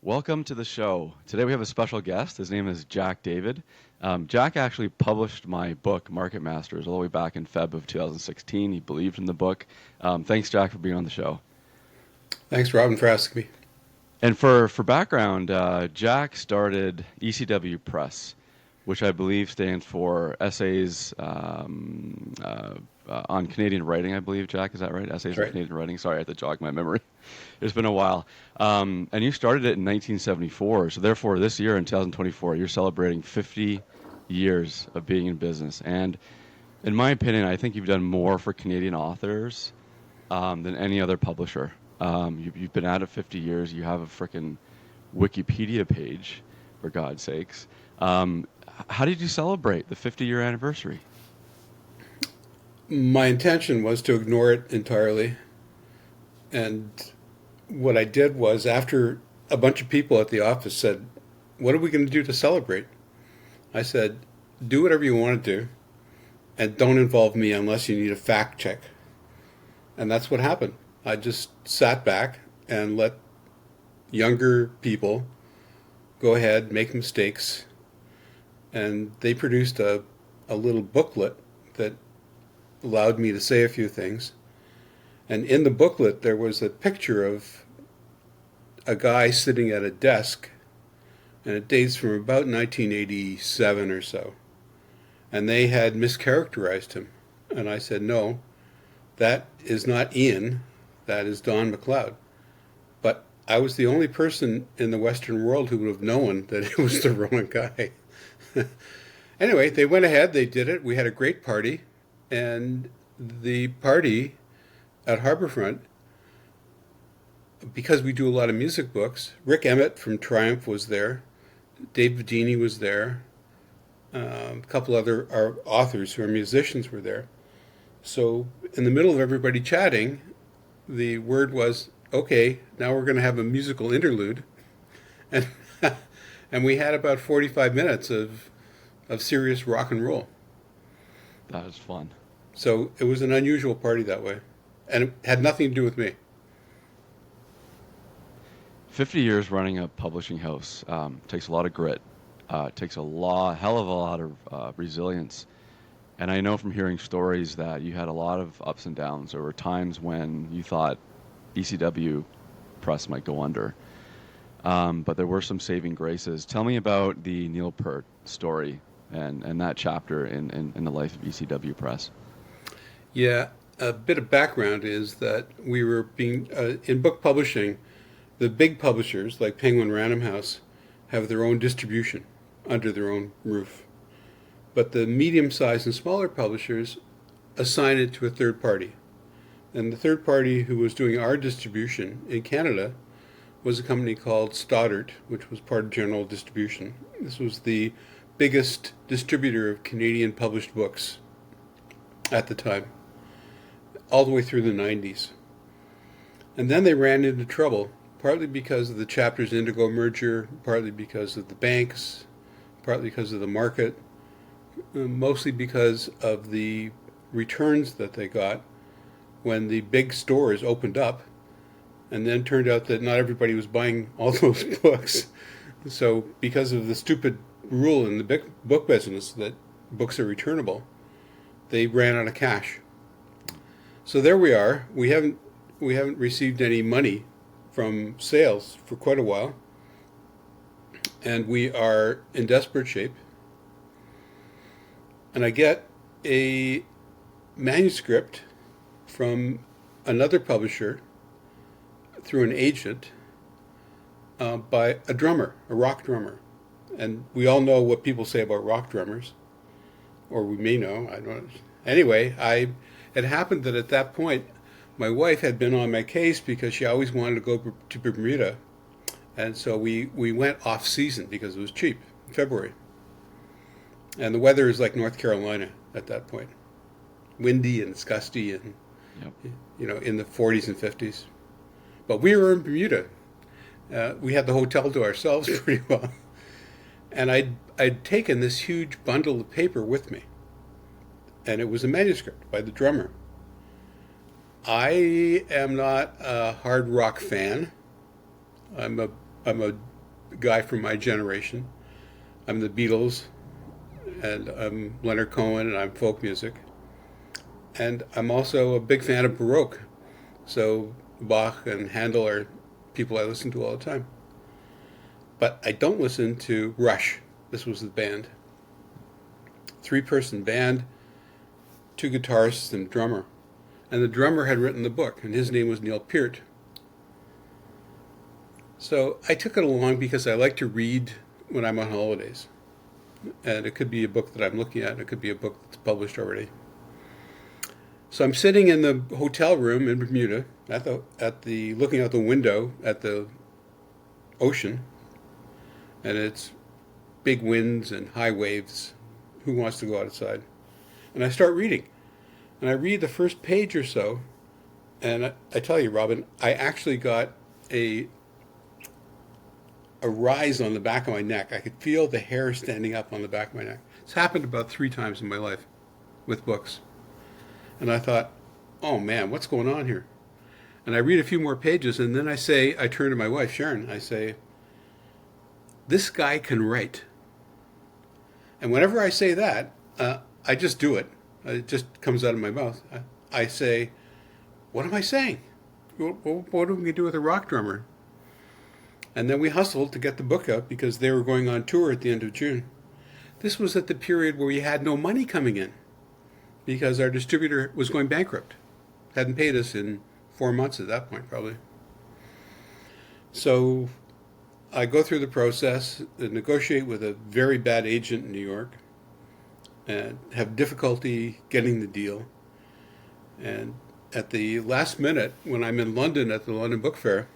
Welcome to the show. Today we have a special guest. His name is Jack David. Jack actually published my book, Market Masters, all the way back in Feb of 2016. He believed in the book. Thanks, Jack, for being on the show. Thanks, Robin, for asking me. And for background, Jack started ECW Press, which I believe stands for Essays on Canadian Writing, I believe, Jack. Is that right? Essays That's on right. Canadian Writing. Sorry, I had to jog my memory. It's been a while. And you started it in 1974. So therefore, this year in 2024, you're celebrating 50 years of being in business. And in my opinion, I think you've done more for Canadian authors than any other publisher. You've been at it 50 years. You have a freaking Wikipedia page, for God's sakes. How did you celebrate the 50-year anniversary? My intention was to ignore it entirely. And what I did was, after a bunch of people at the office said, "What are we going to do to celebrate?" I said, "Do whatever you want to do, and don't involve me unless you need a fact check." And that's what happened. I just sat back and let younger people go ahead, make mistakes. And they produced a little booklet that allowed me to say a few things. And in the booklet, there was a picture of a guy sitting at a desk, and it dates from about 1987 or so. And they had mischaracterized him. And I said, "No, that is not Ian, that is Don McLeod." But I was the only person in the Western world who would have known that it was the wrong guy. Anyway, they went ahead, they did it. We had a great party. And the party at Harbourfront, because we do a lot of music books, Rick Emmett from Triumph was there, Dave Vidini was there, a couple other our authors who are musicians were there. So in the middle of everybody chatting, the word was, "Okay, now we're going to have a musical interlude." And and we had about 45 minutes of serious rock and roll. That was fun. So it was an unusual party that way. And it had nothing to do with me. 50 years running a publishing house takes a lot of grit. It takes hell of a lot of resilience. And I know from hearing stories that you had a lot of ups and downs. There were times when you thought ECW Press might go under. But there were some saving graces. Tell me about the Neil Peart story and that chapter in the life of ECW Press. Yeah, a bit of background is that we were being, in book publishing, the big publishers like Penguin Random House have their own distribution under their own roof. But the medium-sized and smaller publishers assign it to a third party. And the third party who was doing our distribution in Canada was a company called Stoddart, which was part of General Distribution. This was the biggest distributor of Canadian published books at the time, all the way through the 90s. And then they ran into trouble, partly because of the Chapters Indigo merger, partly because of the banks, partly because of the market, mostly because of the returns that they got when the big stores opened up, and then turned out that not everybody was buying all those books. So because of the stupid rule in the book business that books are returnable, they ran out of cash. So there we are. We haven't received any money from sales for quite a while, and we are in desperate shape. And I get a manuscript from another publisher through an agent by a drummer, a rock drummer. And we all know what people say about rock drummers, or we may know, I don't know. Anyway, it happened that at that point, my wife had been on my case because she always wanted to go to Bermuda. And so we went off season because it was cheap in February. And the weather is like North Carolina at that point. Windy and it's gusty and, Yep. in the 40s and 50s. But we were in Bermuda. We had the hotel to ourselves pretty well. And I'd taken this huge bundle of paper with me. And it was a manuscript by the drummer. I am not a hard rock fan. I'm a guy from my generation. I'm the Beatles, and I'm Leonard Cohen, and I'm folk music. And I'm also a big fan of Baroque. So Bach and Handel are people I listen to all the time. But I don't listen to Rush. This was the band. 3-person band, 2 guitarists and drummer. And the drummer had written the book, and his name was Neil Peart. So I took it along because I like to read when I'm on holidays. And it could be a book that I'm looking at, and it could be a book that's published already. So I'm sitting in the hotel room in Bermuda, looking out the window at the ocean, and it's big winds and high waves. Who wants to go outside? And I start reading. And I read the first page or so, and I tell you, Robin, I actually got a rise on the back of my neck. I could feel the hair standing up on the back of my neck. It's happened about 3 times in my life with books. And I thought, oh man, what's going on here? And I read a few more pages, and then I turn to my wife, Sharon, I say, this guy can write. And whenever I say that, I just do it. It just comes out of my mouth. I say, what am I saying? What are we going to do with a rock drummer? And then we hustled to get the book out because they were going on tour at the end of June. This was at the period where we had no money coming in because our distributor was going bankrupt. Hadn't paid us in 4 months at that point, probably. So I go through the process, negotiate with a very bad agent in New York, and have difficulty getting the deal. And at the last minute, when I'm in London at the London Book Fair,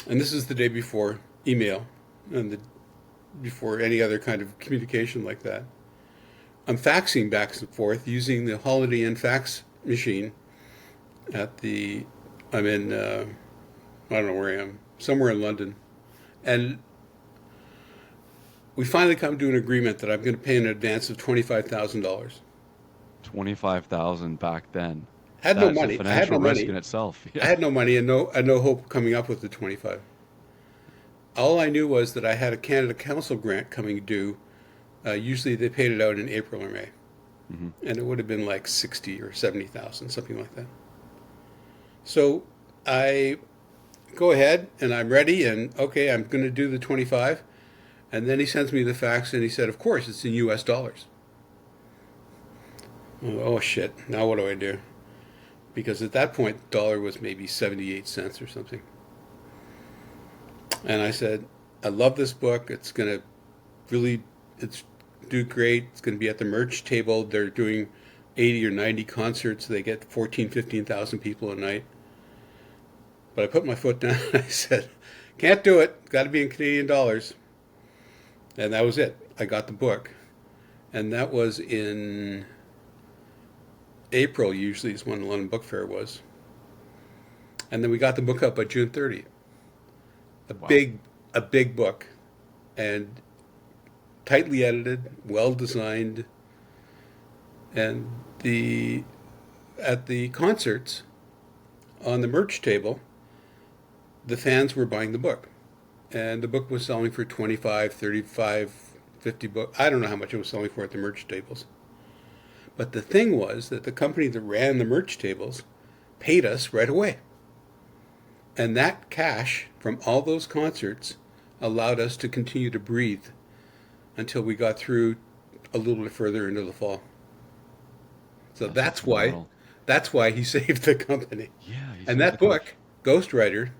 and this is the day before email and before any other kind of communication like that, I'm faxing back and forth using the Holiday Inn fax machine I'm in, I don't know where I am, somewhere in London. And we finally come to an agreement that I'm going to pay an advance of $25,000. 25,000 back then. Had no money. That's a financial risk in itself. Yeah. I had no money and no hope coming up with the 25. All I knew was that I had a Canada Council grant coming due. Usually they paid it out in April or May. Mm-hmm. And it would have been like 60 or 70,000, something like that. So I go ahead and I'm ready and okay, I'm going to do the 25. And then he sends me the fax and he said, of course, it's in US dollars. Oh shit, now what do I do? Because at that point, the dollar was maybe 78 cents or something. And I said, I love this book. It's going to do great. It's going to be at the merch table. They're doing 80 or 90 concerts. They get 15,000 people a night. But I put my foot down and I said, can't do it. Got to be in Canadian dollars. And that was it. I got the book. And that was in April, usually is when the London Book Fair was. And then we got the book up by June 30th. A big book. And tightly edited, well designed. And at the concerts, on the merch table, the fans were buying the book. And the book was selling for 25, 35, 50 bucks. I don't know how much it was selling for at the merch tables. But the thing was that the company that ran the merch tables paid us right away. And that cash from all those concerts allowed us to continue to breathe until we got through a little bit further into the fall. So that's why he saved the company. Yeah. And that book, Ghostwriter,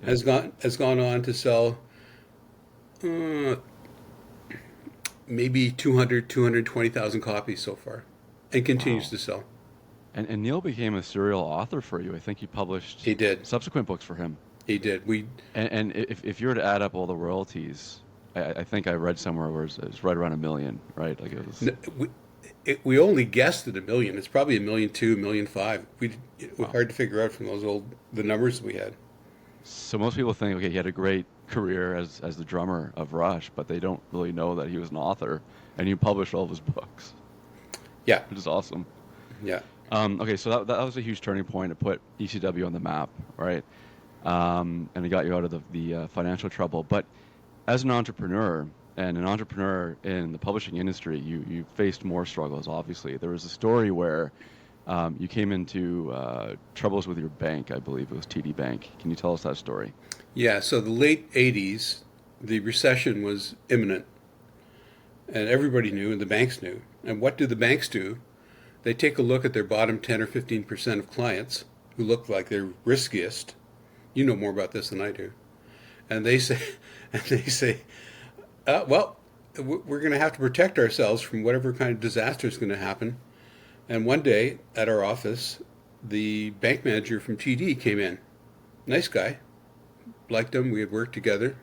has gone on to sell maybe 220,000 copies so far, and continues to sell. And Neil became a serial author for you. I think you published subsequent books for him. He did. And if you were to add up all the royalties, I think I read somewhere where it was right around $1 million, right? Like it was. We only guessed at $1 million. It's probably $1.2 million, $1.5 million. It was hard to figure out from the numbers we had. So most people think, okay, he had a great career as the drummer of Rush, but they don't really know that he was an author, and you published all of his books. Yeah, which is awesome. Yeah. Okay, so that was a huge turning point to put ECW on the map, right? and it got you out of the financial trouble. But as an entrepreneur and an entrepreneur in the publishing industry, you faced more struggles. Obviously, there was a story where you came into troubles with your bank. I believe it was TD Bank. Can you tell us that story? Yeah, so the late 80s, the recession was imminent, and everybody knew, and the banks knew. And what do the banks do? They take a look at their bottom 10 or 15% of clients who look like they're riskiest. You know more about this than I do. And they say, and they say, well, we're going to have to protect ourselves from whatever kind of disaster is going to happen. And one day at our office, the bank manager from TD came in. Nice guy, liked him. We had worked together.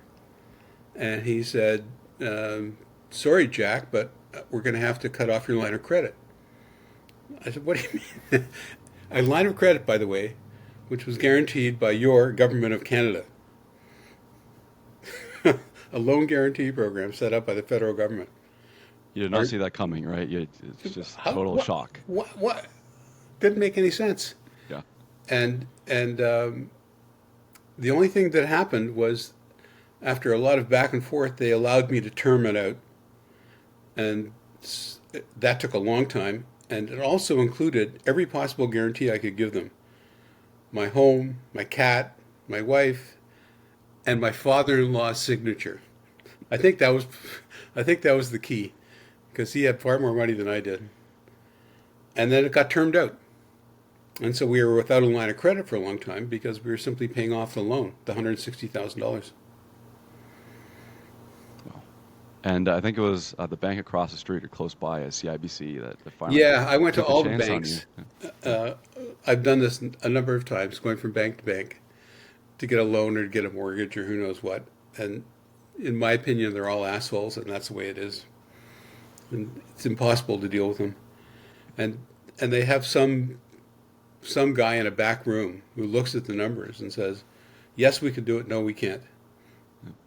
And he said, sorry, Jack, but we're going to have to cut off your line of credit. I said, what do you mean? A line of credit, by the way, which was guaranteed by your government of Canada. A loan guarantee program set up by the federal government. You did not see that coming, right? It's just How, total shock. What? Didn't make any sense. Yeah. And the only thing that happened was, after a lot of back and forth, they allowed me to term it out. And that took a long time. And it also included every possible guarantee I could give them. My home, my cat, my wife, and my father-in-law's signature. I think that was the key, because he had far more money than I did. And then it got termed out. And so we were without a line of credit for a long time because we were simply paying off the loan, the $160,000. And I think it was the bank across the street or close by at CIBC that finally Yeah, I went to took a all the chance on banks. you. I've done this a number of times, going from bank to bank to get a loan or to get a mortgage or who knows what. And in my opinion, they're all assholes, and that's the way it is. And it's impossible to deal with them. And they have some guy in a back room who looks at the numbers and says, yes, we can do it. No, we can't.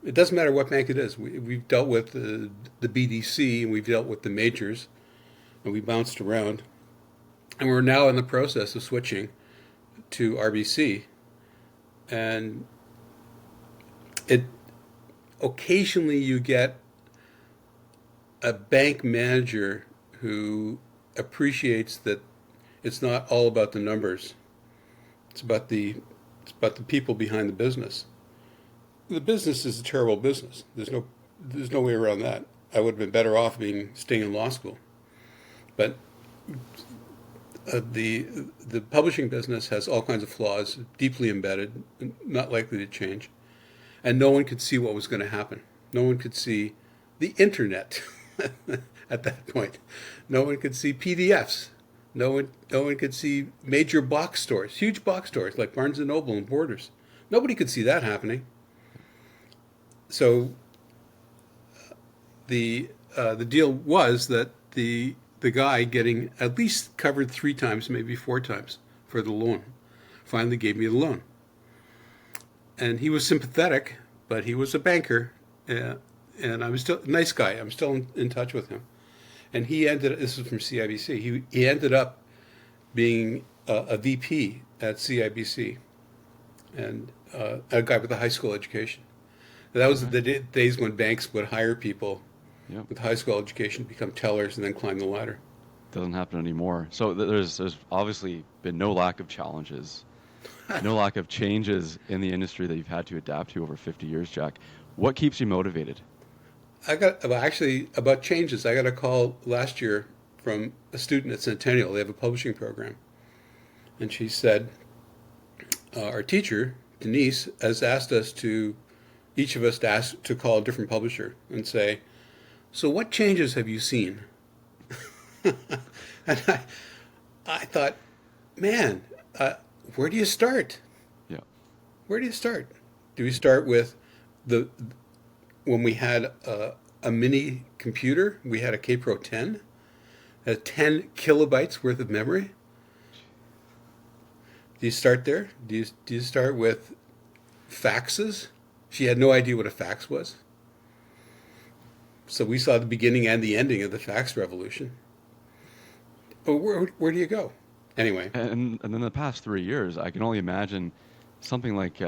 It doesn't matter what bank it is. We've dealt with the BDC, and we've dealt with the majors, and we bounced around. And we're now in the process of switching to RBC. And occasionally you get a bank manager who appreciates that it's not all about the numbers. It's about the people behind the business. The business is a terrible business. There's no way around that. I would have been better off staying in law school. But the publishing business has all kinds of flaws, deeply embedded, not likely to change, and no one could see what was going to happen. No one could see the internet at that point. No one could see PDFs. No one could see major box stores, huge box stores like Barnes and Noble and Borders. Nobody could see that happening. So the deal was that the guy getting at least covered 3 times, maybe 4 times for the loan, finally gave me the loan. And he was sympathetic, but he was a banker, and I was still a nice guy. I'm still in touch with him. And this was from CIBC, he ended up being a VP at CIBC, and a guy with a high school education. That was the days when banks would hire people with high school education to become tellers and then climb the ladder. Doesn't happen anymore. So there's obviously been no lack of challenges, no lack of changes in the industry that you've had to adapt to over 50 years, Jack. What keeps you motivated? About changes, I got a call last year from a student at Centennial. They have a publishing program. And she said, our teacher, Denise, has asked us each of us to call a different publisher and say, so what changes have you seen? And I thought, man, where do you start? Yeah. Where do you start? Do we start with when we had a mini computer? We had a K-Pro 10, had 10 kilobytes worth of memory. Do you start there? Do you start with faxes? She had no idea what a fax was. So we saw the beginning and the ending of the fax revolution. But where do you go? Anyway. And then the past 3 years, I can only imagine something like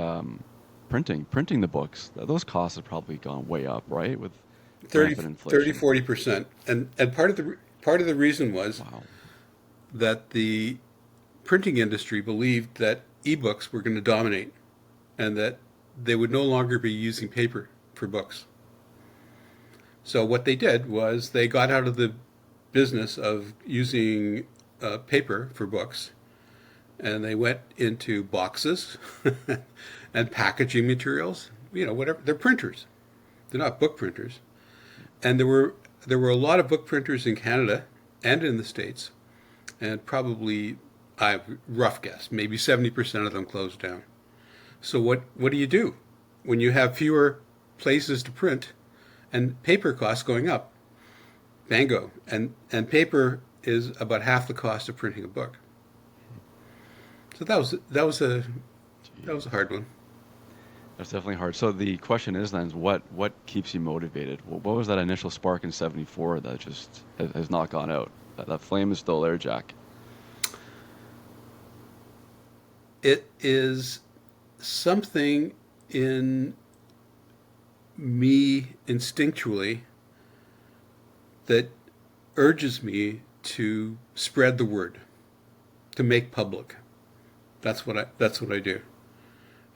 printing the books, those costs have probably gone way up, right? With 30, rampant 30, inflation. 40%. And part of the reason was Wow. that the printing industry believed that ebooks were going to dominate and that they would no longer be using paper for books. So what they did was they got out of the business of using paper for books, and they went into boxes and packaging materials. Whatever. They're printers. They're not book printers. And there were a lot of book printers in Canada and in the States, and probably, I rough guess, maybe 70% of them closed down. So what do you do when you have fewer places to print and paper costs going up? Bango. And paper is about half the cost of printing a book. So that was a hard one. That's definitely hard. So the question is then, what keeps you motivated? What was that initial spark in '74 that just has not gone out? That flame is still there, Jack. It is something in me instinctually that urges me to spread the word, to make public. That's what I do.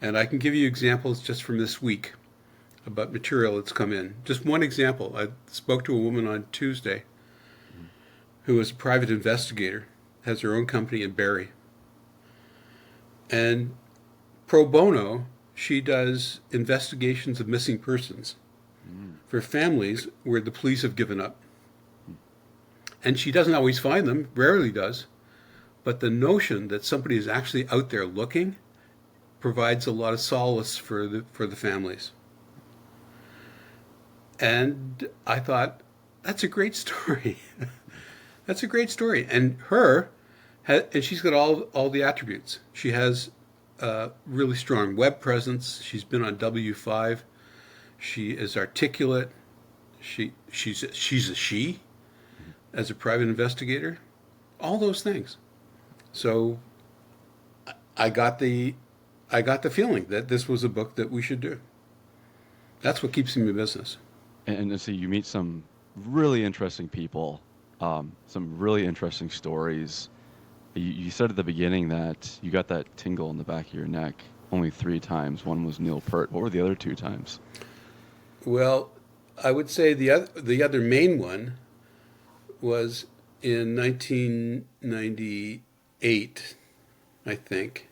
And I can give you examples just from this week about material that's come in. Just one example. I spoke to a woman on Tuesday who is a private investigator, has her own company in Barrie. And pro bono, she does investigations of missing persons for families where the police have given up. And she doesn't always find them, rarely does. But the notion that somebody is actually out there looking provides a lot of solace for the families. And I thought, that's a great story. That's a great story. And she's got all the attributes. She has a really strong web presence. She's been on W5. She is articulate. She's a she as a private investigator. All those things. So I got the feeling that this was a book that we should do. That's what keeps me in business. And so you meet some really interesting people, some really interesting stories. You said at the beginning that you got that tingle in the back of your neck only 3 times. One was Neil Peart. What were the other 2 times? Well, I would say the other main one was in 1998, I think.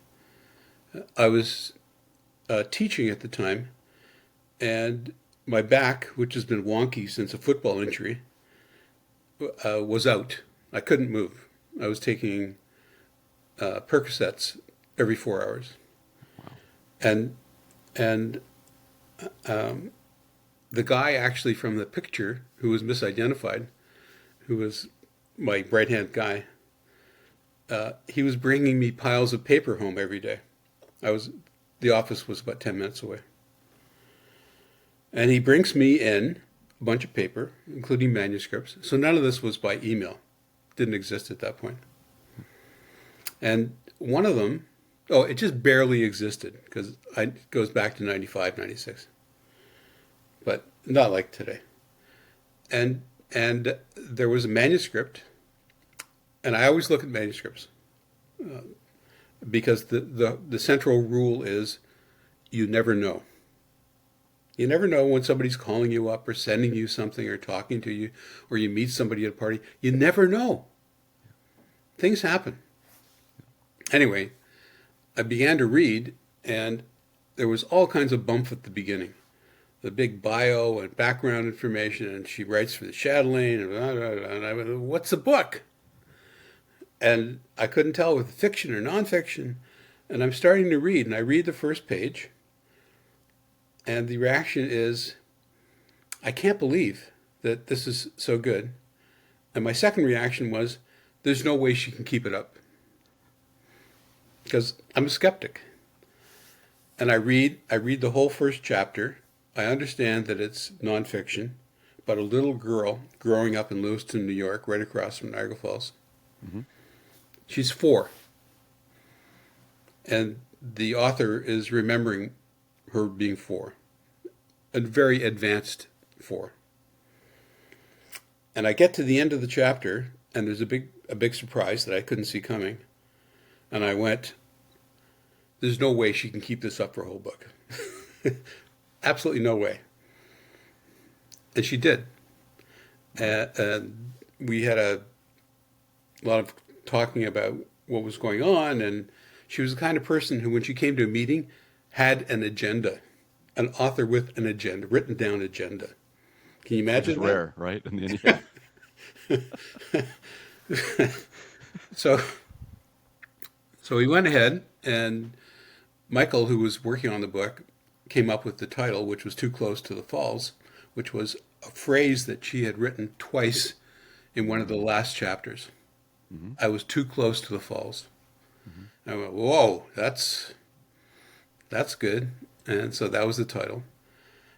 I was teaching at the time, and my back, which has been wonky since a football injury, was out. I couldn't move. I was taking Percocets every 4 hours. Wow. And the guy actually from the picture who was misidentified, who was my right-hand guy, he was bringing me piles of paper home every day. The office was about 10 minutes away. And he brings me in a bunch of paper, including manuscripts. So none of this was by email. Didn't exist at that point. And one of them, it just barely existed because it goes back to 95, 96. But not like today. And there was a manuscript, and I always look at manuscripts because the central rule is you never know. You never know when somebody's calling you up or sending you something or talking to you, or you meet somebody at a party. You never know. Things happen. Anyway, I began to read, and there was all kinds of bump at the beginning. The big bio and background information, and she writes for the Chatelaine, and blah, blah, blah, and I went, what's the book? And I couldn't tell with fiction or nonfiction. And I'm starting to read, and I read the first page, and the reaction is, I can't believe that this is so good. And my second reaction was, there's no way she can keep it up. Because I'm a skeptic. And I read the whole first chapter. I understand that it's nonfiction, but a little girl growing up in Lewiston, New York, right across from Niagara Falls. Mm-hmm. She's 4. And the author is remembering her being 4, a very advanced 4. And I get to the end of the chapter, and there's a big surprise that I couldn't see coming. And I went, there's no way she can keep this up for a whole book. Absolutely no way. And she did. And we had a lot of talking about what was going on, and she was the kind of person who, when she came to a meeting, had an agenda, an author with an agenda, written down agenda. Can you imagine Which is that? rare, right? In the yeah. So we went ahead, and Michael, who was working on the book, came up with the title, which was Too Close to the Falls, which was a phrase that she had written twice in one of the last chapters. Mm-hmm. I was too close to the falls. Mm-hmm. I went, whoa, that's good. And so that was the title.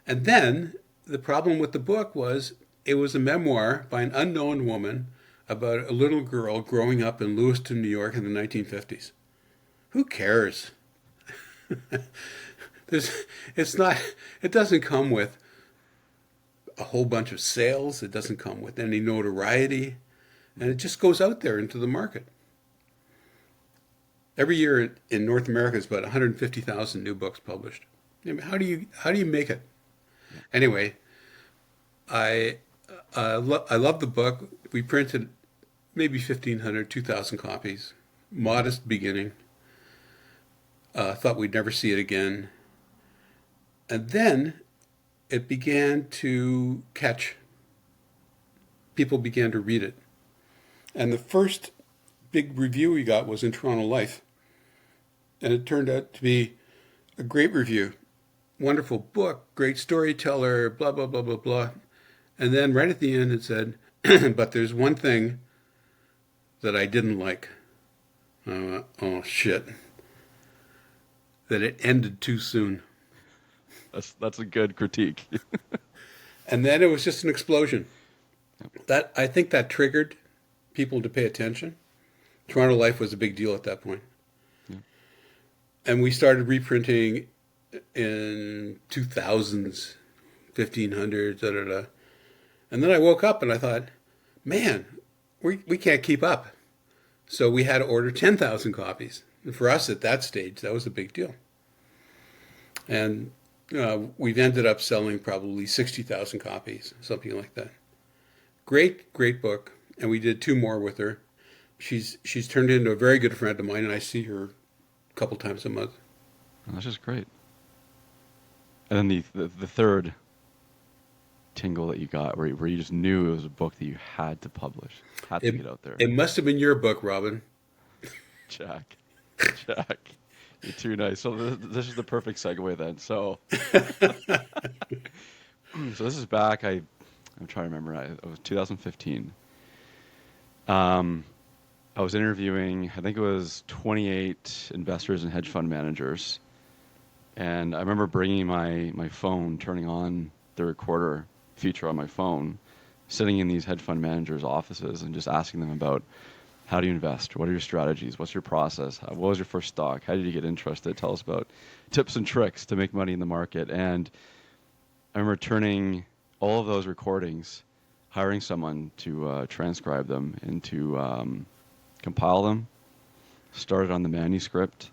And then the problem with the book was it was a memoir by an unknown woman about a little girl growing up in Lewiston, New York in the 1950s. Who cares? It doesn't come with a whole bunch of sales. It doesn't come with any notoriety. And it just goes out there into the market. Every year in North America, there's about 150,000 new books published. I mean, how do you make it? Anyway, I love the book. We printed maybe 1,500, 2,000 copies. Modest beginning. Thought we'd never see it again. And then it began to catch. People began to read it. And the first big review we got was in Toronto Life. And it turned out to be a great review. Wonderful book, great storyteller, blah, blah, blah, blah, blah. And then right at the end it said, but there's one thing that I didn't like. Oh, shit. That it ended too soon. That's a good critique. And then it was just an explosion. I think that triggered people to pay attention. Toronto Life was a big deal at that point. Yeah. And we started reprinting in 2000s, 1500s, da da da. And then I woke up and I thought, man, we can't keep up. So we had to order 10,000 copies. And for us at that stage, that was a big deal. And we've ended up selling probably 60,000 copies, something like that. Great, great book. And we did 2 more with her. She's turned into a very good friend of mine, and I see her a couple times a month. Oh, that's just great. And then the third tingle that you got, where you just knew it was a book that you had to publish, had to get out there. It must have been your book, Robin. Jack, you're too nice. So this is the perfect segue then. So, so this is back. I'm trying to remember. It was 2015. I was interviewing, I think it was 28 investors and hedge fund managers. And I remember bringing my phone, turning on the recorder feature on my phone, sitting in these hedge fund managers' offices and just asking them about, how do you invest? What are your strategies? What's your process? What was your first stock? How did you get interested? Tell us about tips and tricks to make money in the market. And I remember turning all of those recordings, hiring someone to transcribe them and to compile them, started on the manuscript.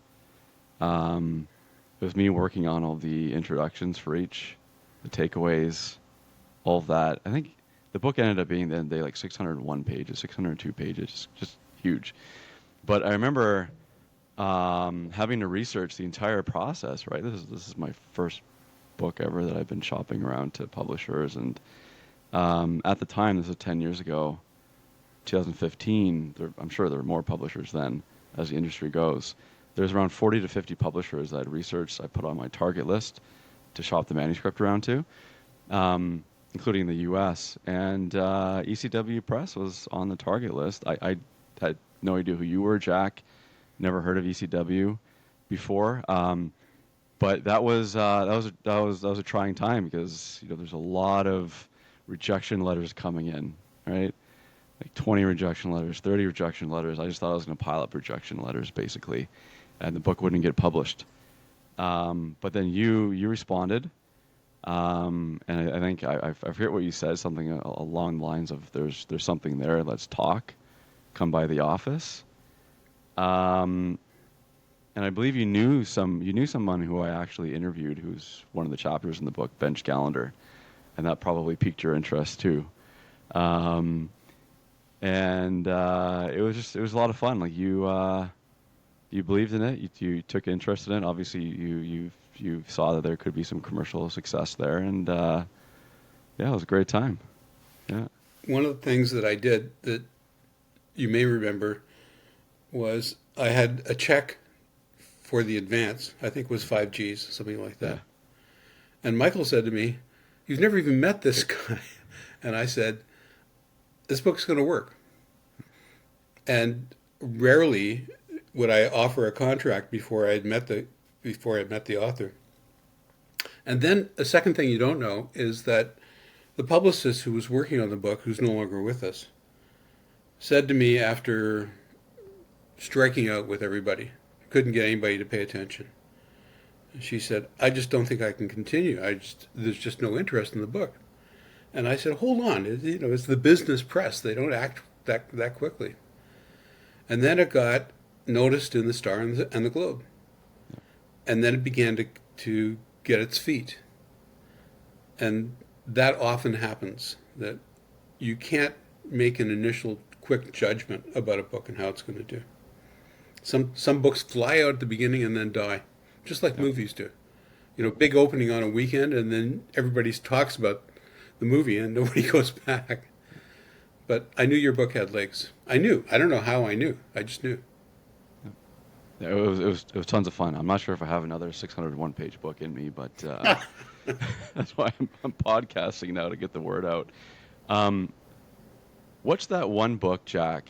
It was me working on all the introductions for each, the takeaways, all of that. I think the book ended up being then like 601 pages, 602 pages, just huge. But I remember having to research the entire process, right? This is my first book ever that I've been shopping around to publishers. And at the time, this was 10 years ago, 2015, I'm sure there were more publishers then as the industry goes. There's around 40 to 50 publishers that I'd researched, I put on my target list to shop the manuscript around to, including the US. And ECW Press was on the target list. I had no idea who you were, Jack. Never heard of ECW before. But that was a trying time because there's a lot of rejection letters coming in, right? Like 20 rejection letters, 30 rejection letters. I just thought I was going to pile up rejection letters, basically. and the book wouldn't get published. But then you responded, and I think I forget what you said, something along the lines of there's something there. Let's talk. Come by the office. And I believe you knew someone who I actually interviewed, who's one of the chapters in the book, Bench Gallender, and that probably piqued your interest too. Um, and it was a lot of fun. Like you believed in it, you took interest in it. Obviously, you saw that there could be some commercial success there, and yeah, it was a great time. Yeah. One of the things that I did that you may remember was I had a check for the advance. I think it was 5 Gs, something like that. Yeah. And Michael said to me, "You've never even met this guy." And I said, "This book's going to work." And rarely would I offer a contract before I had met the author. And then a second thing you don't know is that the publicist who was working on the book, who's no longer with us, said to me after striking out with everybody, couldn't get anybody to pay attention. She said, "I just don't think I can continue. There's just no interest in the book." And I said, "Hold on, it's the business press. They don't act that quickly." And then it got noticed in the Star and the Globe, and then it began to get its feet. And that often happens, that you can't make an initial quick judgment about a book and how it's going to do. Some books fly out at the beginning and then die, just like movies do. Big opening on a weekend, and then everybody talks about the movie and nobody goes back. But I knew your book had legs. I knew. I don't know how I knew. I just knew. Yeah, it was tons of fun. I'm not sure if I have another 601-page book in me, but that's why I'm podcasting now, to get the word out. What's that one book, Jack,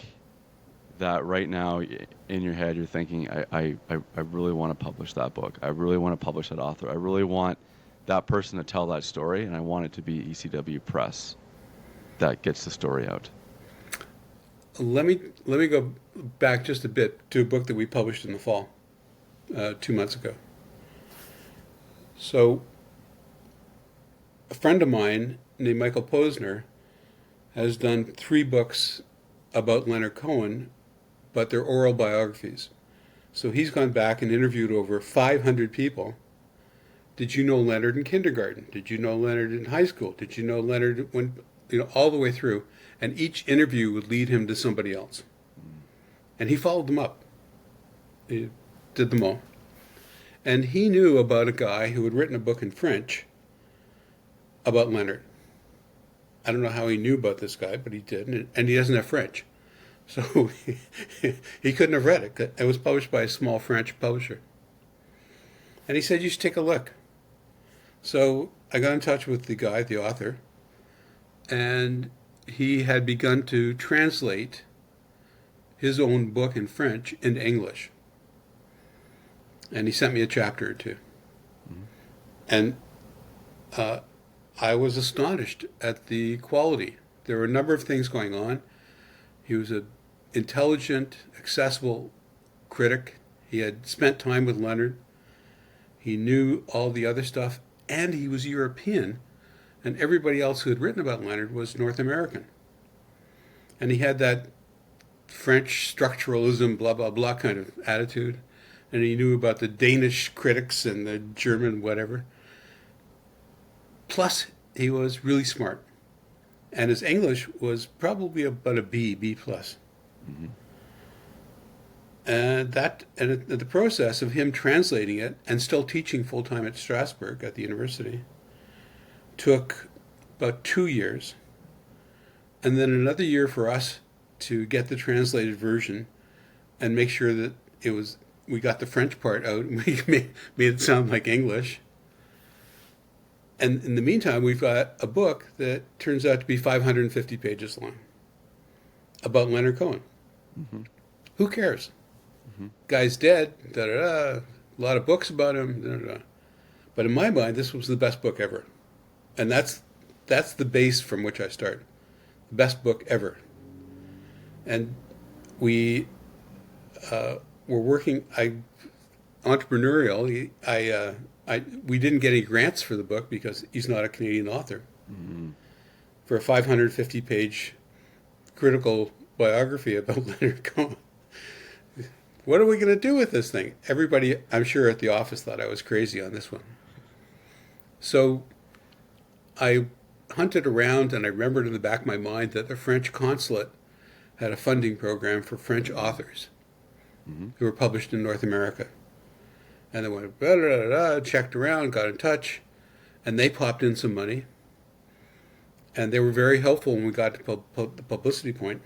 that right now in your head you're thinking, I really want to publish that book. I really want to publish that author. I really want that person to tell that story, and I want it to be ECW Press that gets the story out. Let me go back just a bit to a book that we published in the fall, 2 months ago. So a friend of mine named Michael Posner has done 3 books about Leonard Cohen, but they're oral biographies. So he's gone back and interviewed over 500 people. Did you know Leonard in kindergarten? Did you know Leonard in high school? Did you know Leonard when, all the way through? And each interview would lead him to somebody else. And he followed them up. He did them all. And he knew about a guy who had written a book in French about Leonard. I don't know how he knew about this guy, but he did. And he doesn't have French. So he couldn't have read it. It was published by a small French publisher. And he said, "You should take a look." So I got in touch with the guy, the author, and he had begun to translate his own book in French into English. And he sent me a chapter or 2. Mm-hmm. And I was astonished at the quality. There were a number of things going on. He was an intelligent, accessible critic. He had spent time with Leonard. He knew all the other stuff, and he was European, and everybody else who had written about Leonard was North American. And he had that French structuralism, blah, blah, blah kind of attitude. And he knew about the Danish critics and the German whatever. Plus, he was really smart. And his English was probably about a B plus. Mm-hmm. And the process of him translating it and still teaching full-time at Strasbourg at the university took about 2 years. And then another year for us to get the translated version and make sure that we got the French part out and we made it sound like English. And in the meantime, we've got a book that turns out to be 550 pages long about Leonard Cohen. Mm-hmm. Who cares? Mm-hmm. Guy's dead, da-da-da, a lot of books about him, da-da-da. But in my mind, this was the best book ever. And that's the base from which I start. The best book ever. And we were working, I entrepreneurial. We didn't get any grants for the book because he's not a Canadian author. Mm-hmm. For a 550-page critical biography about Leonard Cohen. What are we going to do with this thing? Everybody, I'm sure, at the office thought I was crazy on this one. So I hunted around, and I remembered in the back of my mind that the French consulate had a funding program for French authors who were published in North America. And I went, blah, blah, blah, checked around, got in touch, and they popped in some money. And they were very helpful when we got to the publicity point.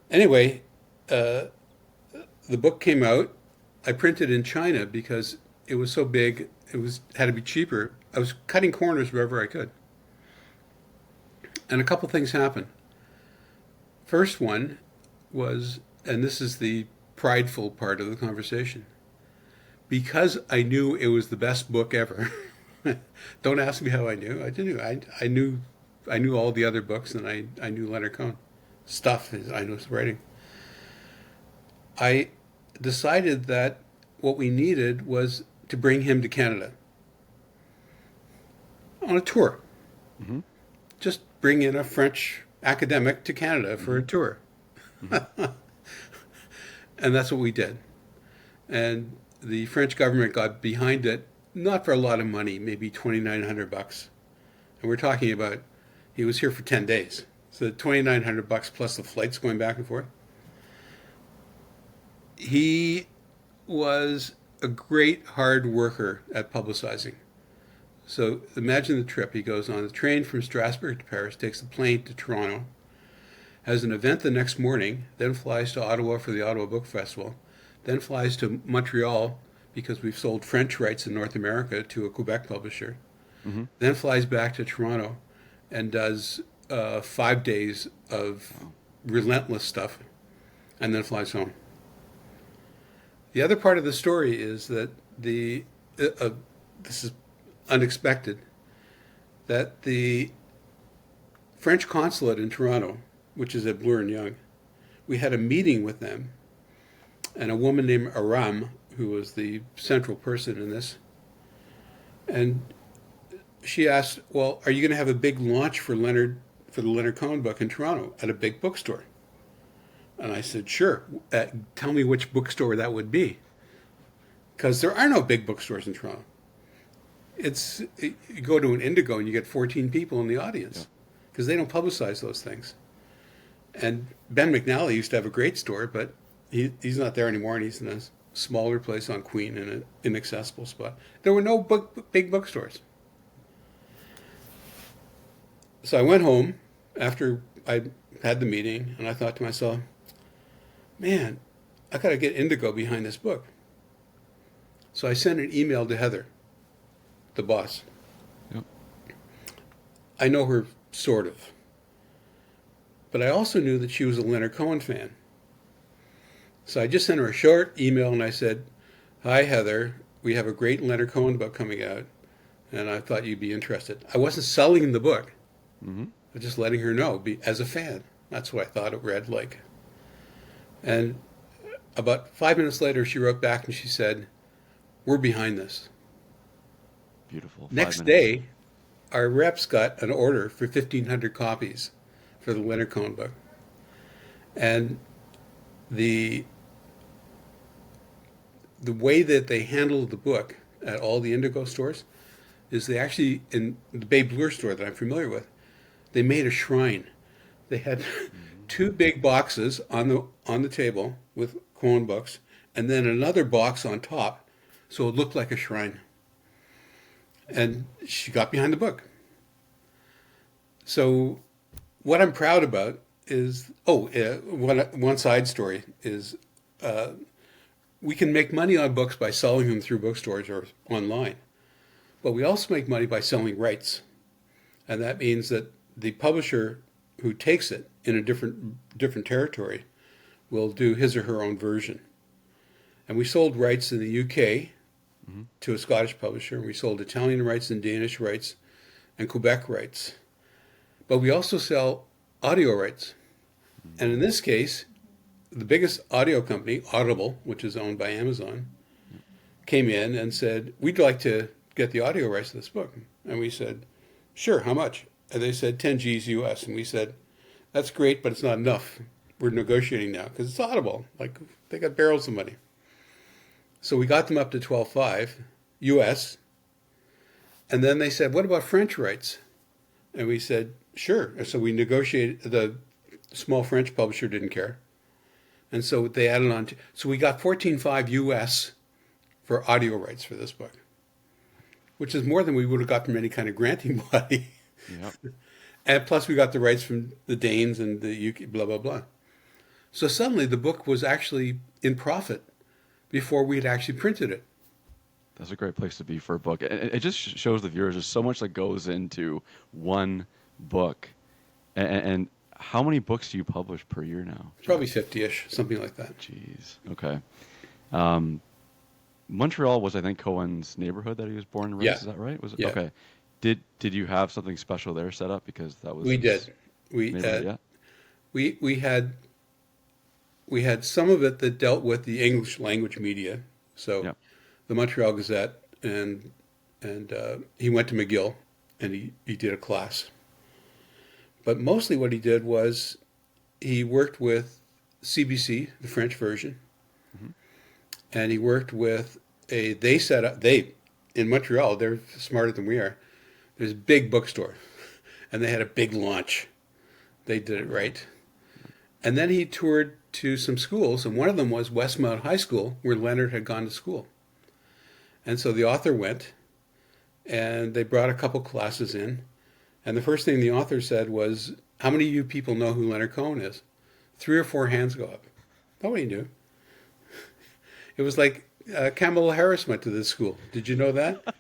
Anyway, the book came out. I printed in China because it was so big. It had to be cheaper. I was cutting corners wherever I could. And a couple things happened. First one was, and this is the prideful part of the conversation, because I knew it was the best book ever. Don't ask me how I knew. I knew all the other books, and I knew Leonard Cohen stuff. I knew his writing. I decided that what we needed was to bring him to Canada on a tour. Mm-hmm. Just bring in a French academic to Canada for a tour. Mm-hmm. And that's what we did. And the French government got behind it, not for a lot of money, maybe $2,900. And we're talking about, he was here for 10 days. So $2,900 plus the flights going back and forth. He was a great hard worker at publicizing. So imagine the trip. He goes on the train from Strasbourg to Paris, takes the plane to Toronto, has an event the next morning, then flies to Ottawa for the Ottawa Book Festival, then flies to Montreal because we've sold French rights in North America to a Quebec publisher, then flies back to Toronto and does 5 days of relentless stuff, and then flies home. The other part of the story is that this is unexpected, that the French consulate in Toronto, which is at Bloor and Young, we had a meeting with them, and a woman named Aram, who was the central person in this, and she asked, well, are you going to have a big launch for the Leonard Cohen book in Toronto at a big bookstore? And I said, sure. Tell me which bookstore that would be. Because there are no big bookstores in Toronto. You go to an Indigo and you get 14 people in the audience. Because they don't publicize those things. And Ben McNally used to have a great store, but he's not there anymore, and he's in a smaller place on Queen in an inaccessible spot. There were no big bookstores. So I went home after I had the meeting, and I thought to myself, man, I got to get Indigo behind this book. So I sent an email to Heather, the boss. Yep. I know her, sort of. But I also knew that she was a Leonard Cohen fan. So I just sent her a short email, and I said, hi, Heather, we have a great Leonard Cohen book coming out, and I thought you'd be interested. I wasn't selling the book. Mm-hmm. But just letting her know, as a fan. That's what I thought it read like. And about 5 minutes later, she wrote back and she said, we're behind this. Beautiful. Next day, our reps got an order for 1,500 copies for the Leonard Cohen book. And the way that they handled the book at all the Indigo stores is they actually, in the Bay Bloor store that I'm familiar with, they made a shrine. They had two big boxes on the table with Cohen books, and then another box on top, so it looked like a shrine. And she got behind the book. So what I'm proud about is, one side story is we can make money on books by selling them through bookstores or online. But we also make money by selling rights. And that means that the publisher who takes it in a different territory will do his or her own version. And we sold rights in the UK to a Scottish publisher, and we sold Italian rights and Danish rights and Quebec rights. But we also sell audio rights. And in this case, the biggest audio company, Audible, which is owned by Amazon, came in and said, we'd like to get the audio rights to this book. And we said, sure, how much? And they said 10 G's US. And we said, that's great, but it's not enough. We're negotiating now because it's Audible. Like, they got barrels of money. So we got them up to 12.5 US. And then they said, what about French rights? And we said, sure. And so we negotiated. The small French publisher didn't care. And so they added on. So we got 14.5 US for audio rights for this book, which is more than we would have got from any kind of granting body. Yep. And plus we got the rights from the Danes and the UK, blah, blah, blah. So suddenly the book was actually in profit before we had actually printed it. That's a great place to be for a book. And it just shows the viewers there's so much that goes into one book. And how many books do you publish per year now? Probably 50-ish, something like that. Jeez. Okay. Montreal was, I think, Cohen's neighborhood that he was born and raised. Yeah. Is that right? Was it? Yeah. Okay. Did you have something special there set up because that was We his did. We neighborhood? Yeah. we had some of it that dealt with the English language media. So Yep. the Montreal Gazette, and he went to McGill and he did a class. But mostly what he did was he worked with CBC, the French version, and he worked with in Montreal, they're smarter than we are. There's a big bookstore, and they had a big launch. They did it right. And then he toured to some schools, and one of them was Westmount High School, where Leonard had gone to school. And so the author went, and they brought a couple classes in, and the first thing the author said was, how many of you people know who Leonard Cohen is? 3 or 4 hands go up. Nobody knew. It was like Kamala Harris went to this school. Did you know that?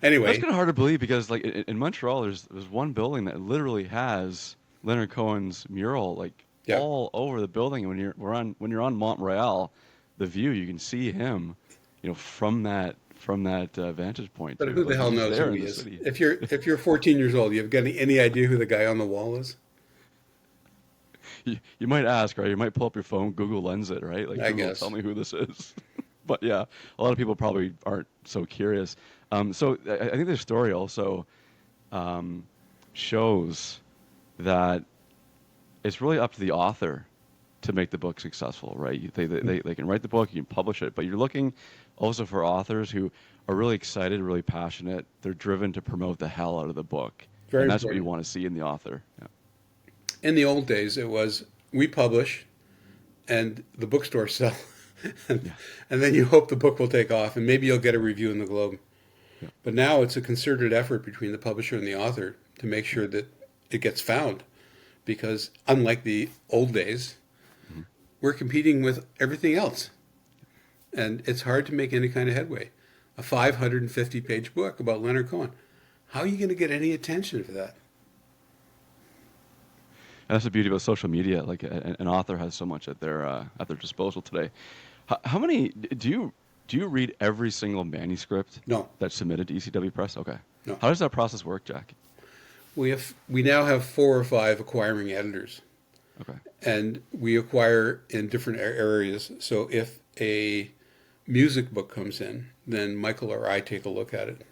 Anyway. That's kind of hard to believe because, like, in Montreal, there's one building that literally has Leonard Cohen's mural, like, Yeah. all over the building. And when you're on Mont Royal, the view, you can see him, from that vantage point. But too. who the Like, hell he's knows there who in he the is? city. If you're 14 years old, you've got any idea who the guy on the wall is? You might ask, right? You might pull up your phone, Google Lens it, right? Like, I Google, guess. tell me who this is. But yeah, a lot of people probably aren't so curious. So I think the story also shows that it's really up to the author to make the book successful, right? They can write the book, you can publish it, but you're looking also for authors who are really excited, really passionate. They're driven to promote the hell out of the book. Very and that's what you important. want to see in the author. Yeah. In the old days, it was we publish and the bookstore sell. and then you hope the book will take off and maybe you'll get a review in the Globe. Yeah. But now it's a concerted effort between the publisher and the author to make sure that it gets found. Because unlike the old days, we're competing with everything else. And it's hard to make any kind of headway. A 550-page book about Leonard Cohen. How are you going to get any attention for that? And that's the beauty about social media. Like an author has so much at their disposal today. How many do you read every single manuscript No. that's submitted to ECW Press? Okay. No. How does that process work, Jack? We now have 4 or 5 acquiring editors. Okay. And we acquire in different areas. So if a music book comes in, then Michael or I take a look at it.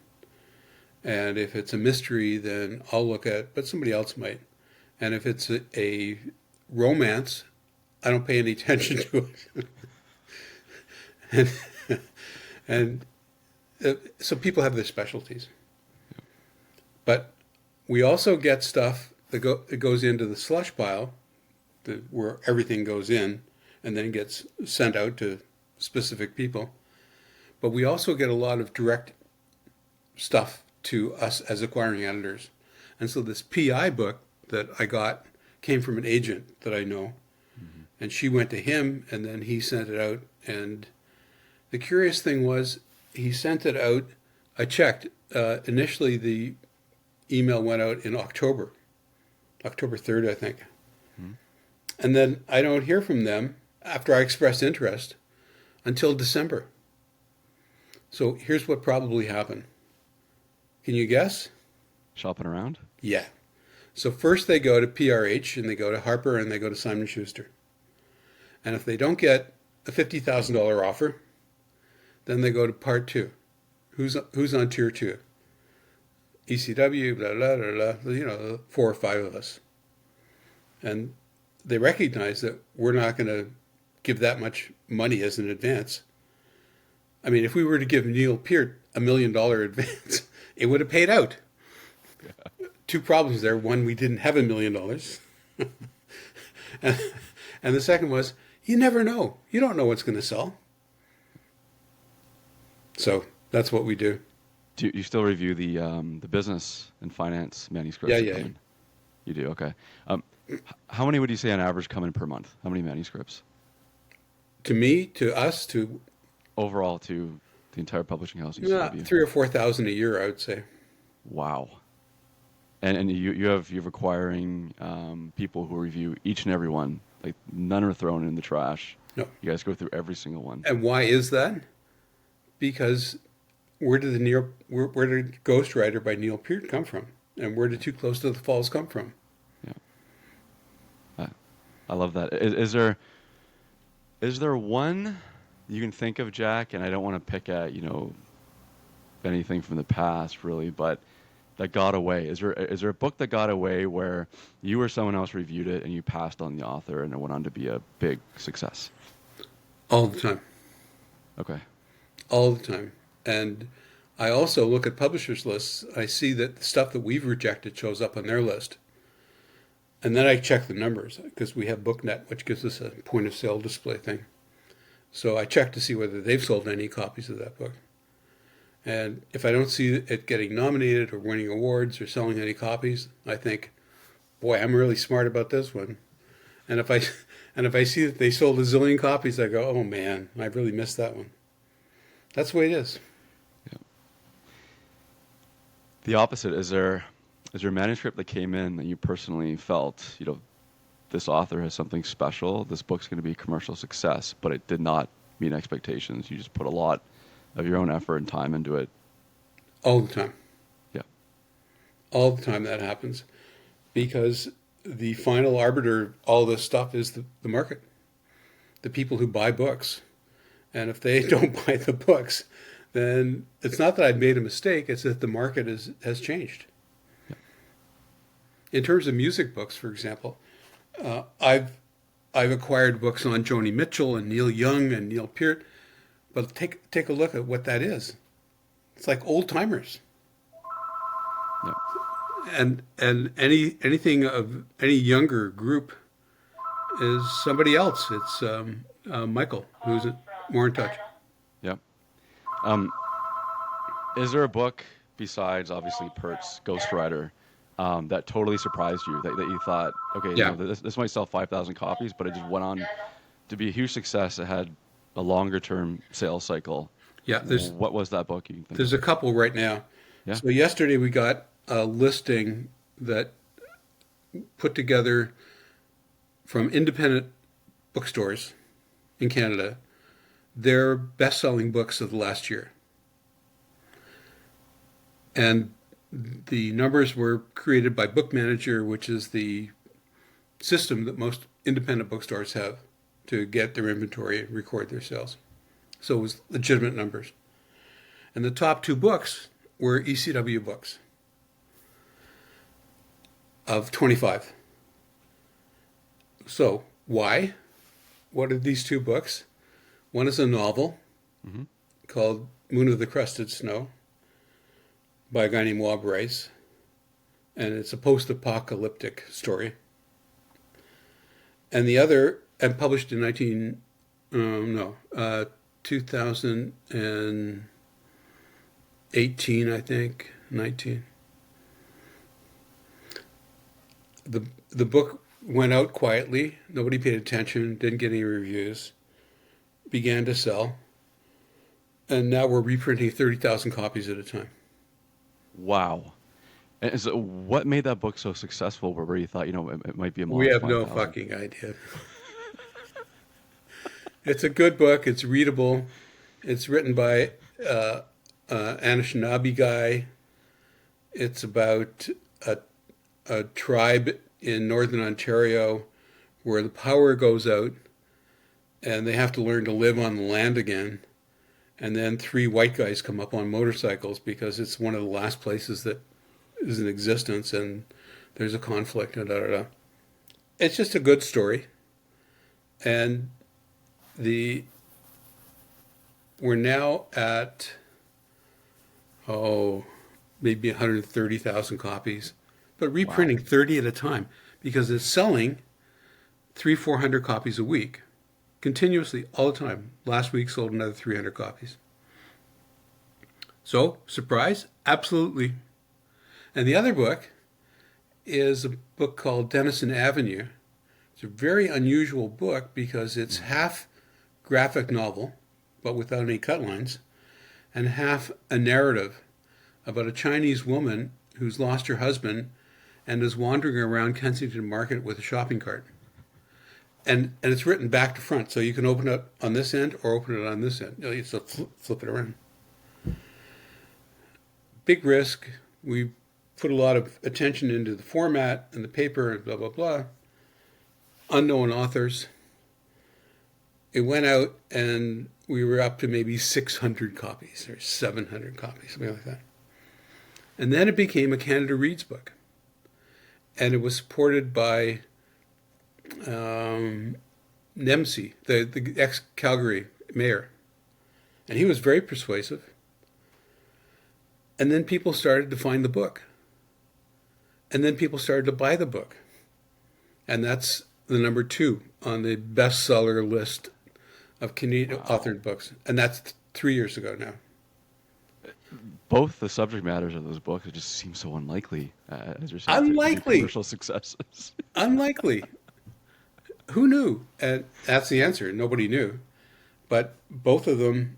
And if it's a mystery, then I'll look at it, but somebody else might. And if it's a romance, I don't pay any attention to it. and so people have their specialties. But we also get stuff that goes into the slush pile, where everything goes in and then gets sent out to specific people. But we also get a lot of direct stuff to us as acquiring editors. And so this PI book that I got came from an agent that I know. Mm-hmm. And she went to him and then he sent it out. And the curious thing was he sent it out. I checked. Initially, the email went out in October 3rd, I think. Mm-hmm. And then I don't hear from them after I expressed interest until December. So here's what probably happened. Can you guess? Shopping around? Yeah. So first they go to PRH and they go to Harper and they go to Simon Schuster. And if they don't get a $50,000 offer, then they go to part two. Who's on tier two? ECW, blah, blah, blah, blah, you know, 4 or 5 of us. And they recognize that we're not going to give that much money as an advance. I mean, if we were to give Neil Peart $1 million advance, it would have paid out. Yeah. 2 problems there. One, we didn't have $1 million. and the second was, you never know. You don't know what's going to sell. So that's what we do. Do you still review the business and finance manuscripts? Yeah. You do, okay. How many would you say on average come in per month? How many manuscripts? To me, to us, to overall to the entire publishing house? ECW? 3,000 or 4,000 a year, I would say. Wow. And you have acquiring people who review each and every one. Like none are thrown in the trash. No. You guys go through every single one. And why is that? Because where did Ghostwriter by Neil Peart come from? And where did Too Close to the Falls come from? Yeah. I love that. Is there one you can think of, Jack? And I don't want to pick at, anything from the past really, but that got away. Is there a book that got away where you or someone else reviewed it and you passed on the author and it went on to be a big success? All the time. Okay. All the time. And I also look at publishers' lists. I see that the stuff that we've rejected shows up on their list. And then I check the numbers because we have BookNet, which gives us a point of sale display thing. So I check to see whether they've sold any copies of that book. And if I don't see it getting nominated or winning awards or selling any copies, I think, boy, I'm really smart about this one. And if I see that they sold a zillion copies, I go, oh man, I really missed that one. That's the way it is. Yeah. The opposite, is there a manuscript that came in that you personally felt, this author has something special, this book's going to be a commercial success, but it did not meet expectations? You just put a lot of your own effort and time into it. All the time. Yeah. All the time that happens. Because the final arbiter of all this stuff is the market. The people who buy books. And if they don't buy the books, then it's not that I've made a mistake, it's that the market has changed. Yeah. In terms of music books, for example, I've acquired books on Joni Mitchell and Neil Young and Neil Peart, but take a look at what that is. It's like old timers. Yeah. And anything of any younger group is somebody else. It's Michael, who's more in touch. Yep. Is there a book besides obviously Peart's Ghostwriter that totally surprised you, that you thought, okay, Yeah. this might sell 5,000 copies, but it just went on to be a huge success? It had a longer term sales cycle. Yeah. What was that book you can think There's of? a couple right now. Yeah. So yesterday we got a listing that put together from independent bookstores in Canada their best-selling books of the last year. And the numbers were created by Book Manager, which is the system that most independent bookstores have to get their inventory and record their sales. So it was legitimate numbers. And the top 2 books were ECW books of 25. So why? What are these 2 books? One is a novel called Moon of the Crusted Snow by a guy named Wab Rice. And it's a post-apocalyptic story. And the other, and published in 2018, I think, 19. The book went out quietly. Nobody paid attention, didn't get any reviews, began to sell. And now we're reprinting 30,000 copies at a time. Wow. And so what made that book so successful where you thought, it might be a model? We have no fucking idea. It's a good book. It's readable. It's written by an Anishinaabe guy. It's about a tribe in northern Ontario where the power goes out and they have to learn to live on the land again. And then three white guys come up on motorcycles because it's one of the last places that is in existence, and there's a conflict. And da da da. It's just a good story, and the we're now at maybe 130,000 copies, but reprinting 30 at a time because it's selling 300-400 copies a week, continuously, all the time. Last week sold another 300 copies. So, surprise? Absolutely. And the other book is a book called Denison Avenue. It's a very unusual book because it's half graphic novel, but without any cut lines, and half a narrative about a Chinese woman who's lost her husband and is wandering around Kensington Market with a shopping cart. And it's written back to front, so you can open it on this end or open it on this end. You just flip it around. Big risk. We put a lot of attention into the format and the paper and blah, blah, blah. Unknown authors. It went out and we were up to maybe 600 copies or 700 copies, something like that. And then it became a Canada Reads book. And it was supported by Nemsi, the ex-Calgary mayor. And he was very persuasive. And then people started to find the book. And then people started to buy the book. And that's the number 2 on the bestseller list of Canadian authored books. And that's 3 years ago now. Both the subject matters of those books, it just seems so unlikely, as you're saying, Unlikely. commercial successes. Unlikely. Who knew? And that's the answer. Nobody knew. But both of them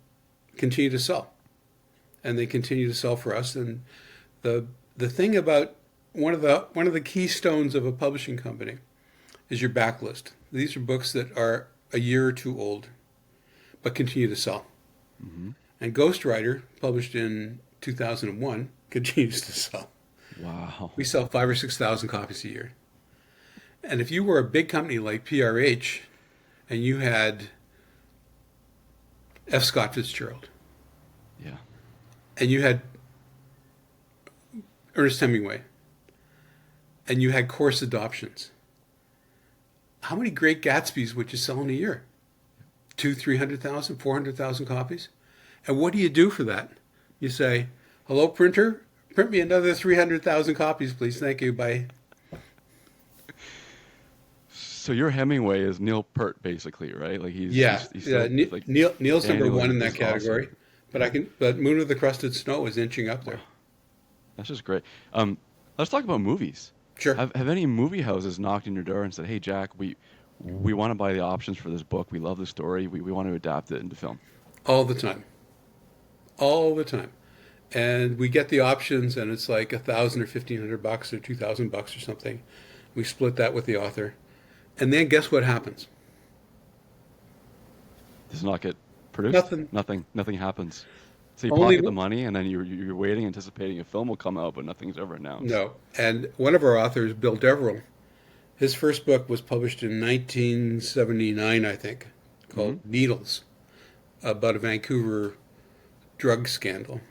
continue to sell. And they continue to sell for us. And the thing about one of the keystones of a publishing company is your backlist. These are books that are a year or two old, but continue to sell. Mm-hmm. And Ghostwriter, published in 2001, continues to sell. Wow. We sell 5,000 or 6,000 copies a year. And if you were a big company like PRH and you had F. Scott Fitzgerald, yeah, and you had Ernest Hemingway, and you had Course Adoptions, how many Great Gatsbys would you sell in a year? 200,000, 300,000, 400,000 copies? And what do you do for that? You say, hello, printer, print me another 300,000 copies, please. Thank you. Bye. So your Hemingway is Neil Peart, basically, right? Like he's still, like Neil's number 1 in that is category, awesome. But Moon of the Crusted Snow is inching up there. Wow. That's just great. Let's talk about movies. Sure. Have any movie houses knocked on your door and said, "Hey, Jack, we want to buy the options for this book. We love the story. We want to adapt it into film." All the time. All the time. And we get the options, and it's like $1,000 or $1,500 or $2,000 or something. We split that with the author. And then guess what happens? Does not get produced? Nothing. Nothing happens. So you Only pocket the money, and then you're waiting, anticipating a film will come out, but nothing's ever announced. No. And one of our authors, Bill Deverell, his first book was published in 1979, I think, called Needles, about a Vancouver drug scandal.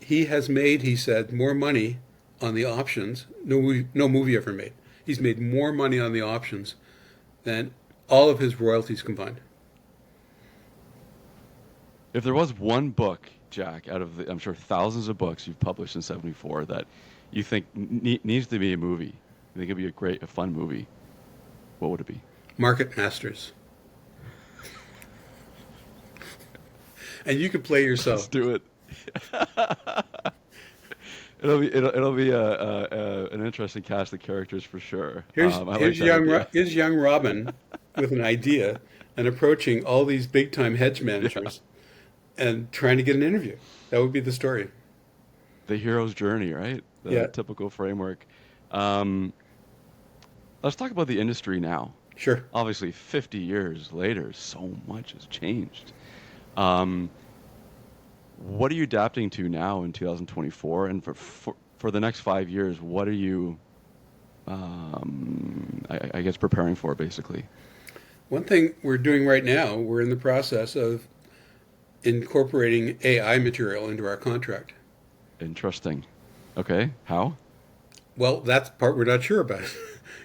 He has made, he said, more money on the options. No movie ever made. He's made more money on the options than all of his royalties combined. If there was one book, Jack, out of the, I'm sure, thousands of books you've published in '74 that you think needs to be a movie, you think it'd be a fun movie, what would it be? Market Masters. And you can play yourself. Let's do it. It'll be an interesting cast of characters for sure. Here's young Robin with an idea and approaching all these big time hedge managers and trying to get an interview. That would be the story. The hero's journey, right? The typical framework. Let's talk about the industry now. Sure. Obviously, 50 years later, so much has changed. What are you adapting to now in 2024? And for the next 5 years, what are you, I guess, preparing for, basically? One thing we're doing right now, we're in the process of incorporating AI material into our contract. Interesting. Okay, how? Well, that's the part we're not sure about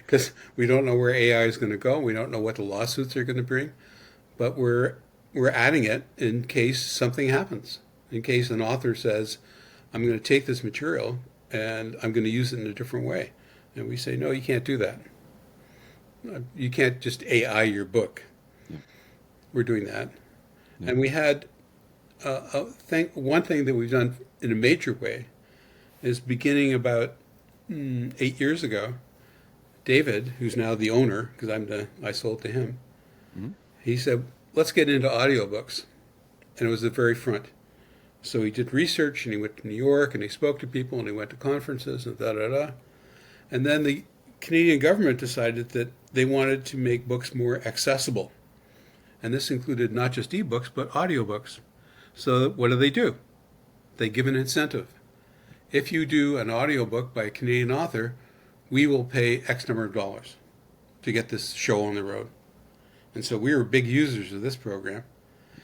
because we don't know where AI is going to go. We don't know what the lawsuits are going to bring, but we're adding it in case something happens. In case an author says, "I'm going to take this material and I'm going to use it in a different way," and we say, "No, you can't do that. You can't just AI your book." Yeah, We're doing that, yeah. and we had one thing that we've done in a major way is beginning about 8 years ago. David, who's now the owner, because I sold to him, Hmm. he said, "Let's get into audiobooks," and it was the very front. So he did research, and he went to New York, and he spoke to people, and he went to conferences, and da da da. And then the Canadian government decided that they wanted to make books more accessible, and this included not just ebooks but audiobooks. So what do? They give an incentive. If you do an audiobook by a Canadian author, we will pay X number of dollars to get this show on the road. And so we were big users of this program.